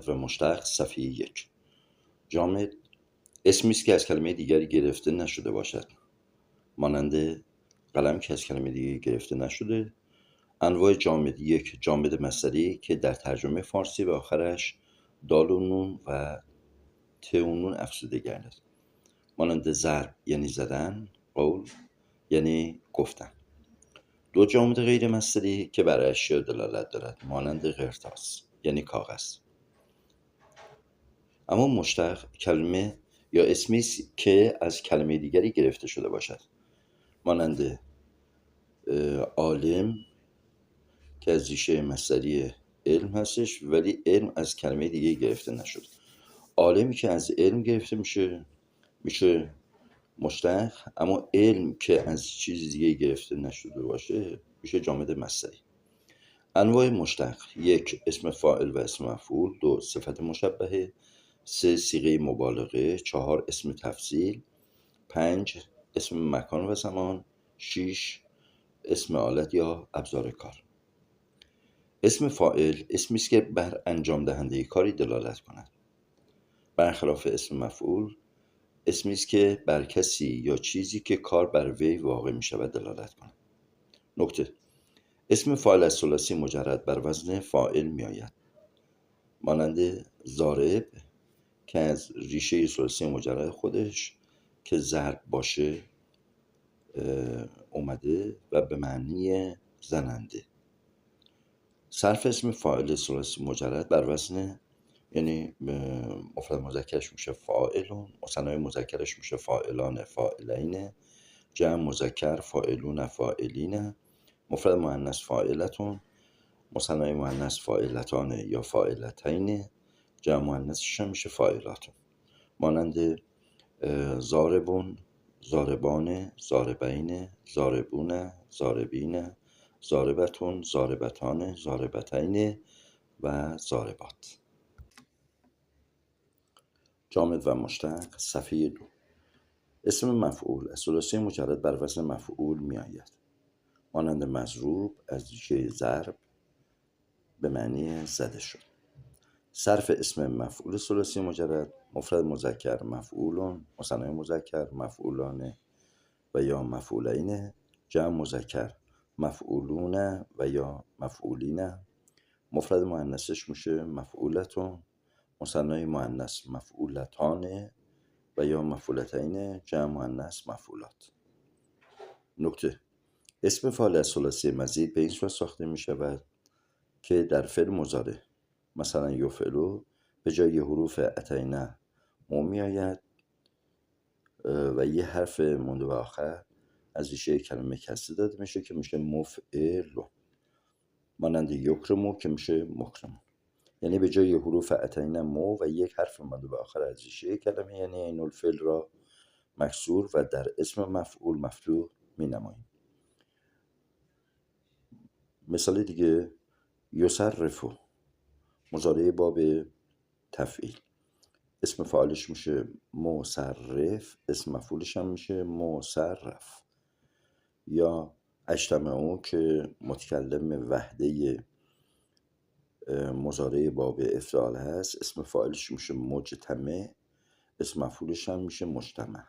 جامد و مشتق صفحه 1. جامد اسمی است که از کلمه دیگری گرفته نشده باشد، مانند قلم که از کلمه دیگری گرفته نشده. انواع جامد: 1. جامد مصدری که در ترجمه فارسی به آخرش دال و نون و ت و نون افزوده گردد، مانند ضرب یعنی زدن، قول یعنی گفتن. 2. جامد غیر مصدری که بر اشیا دلالت دارد، مانند قرطاس یعنی کاغذ. اما مشتق کلمه یا اسمی است که از کلمه دیگری گرفته شده باشد، مانند عالم که از ریشه مصدری علم هستش ولی علم از کلمه دیگه گرفته نشد. عالمی که از علم گرفته میشه مشتق، اما علم که از چیز دیگه گرفته نشده باشه میشه جامد مصدری. انواع مشتق: 1. اسم فاعل و اسم مفعول. 2. صفت مشبهه. 3. صیغه مبالغه. 4. اسم تفضیل. 5. اسم مکان و زمان. 6. اسم آلت یا ابزار کار. اسم فاعل اسمی است که بر انجام دهنده کاری دلالت کند، برخلاف اسم مفعول اسمی است که بر کسی یا چیزی که کار بر وی واقع می شود دلالت کند. نکته: اسم فاعل از ثلاثی مجرد بر وزن فاعل می آید، مانند ضارب که از ریشه ثلاثی مجرد خودش که ضرب باشه اومده و به معنی زننده. صرف اسم فاعل ثلاثی مجرد بر وزن، یعنی مفرد مذکرش میشه فاعلون، مثنای مذکرش میشه فاعلان فاعلین، جمع مذکر فاعلون فاعلین، مفرد مؤنث فاعلتون، مثنای مؤنث فاعلتان یا فاعلتین، جمع مؤنثش میشه فاعلاتون، مانند ضاربون، ضاربان، ضاربین، ضاربون، ضاربین، ضاربتون، ضاربتان، ضاربتین و ضاربات. جامد و مشتق صفحه 2. اسم مفعول از ثلاثی مجرد بر وزن مفعول می آید، مانند مضروب از ریشه ضرب به معنی زده شد. صرف اسم مفعول ثلاثی مجرد مفرد مذکر مفعولون، مثنای مذکر مفعولان و یا مفعولین، جمع مذکر مفعولون و یا مفعولین، مفرد مؤنثش میشه مفعولتون، مثنای مؤنث مفعولتان و یا مفعولتین، جمع مؤنث مفعولات. نکته: اسم فاعل از ثلاثی مزید به این صورت ساخته می شود که در فعل مضارع مثلا یفعلو به جای حروف اتینه مو می آید و یه حرف مونده به آخر از ریشه کلمه کسره داده میشه که میشه مفعلو، مانند یکرمو که میشه مکرمو. یعنی به جای حروف اتینه مو و یک حرف مونده به آخر از ریشه کلمه یعنی عین الفعل را مکسور و در اسم مفعول مفتوح می نماییم. مثال دیگه: یصرفو مضارع باب تفعیل، اسم فاعلش میشه مصرف، اسم مفعولش هم میشه مصرف. یا اجتمعو که متکلم وحده مضارع باب افعال هست، اسم فاعلش میشه مجتمع، اسم مفعولش هم میشه مجتمع.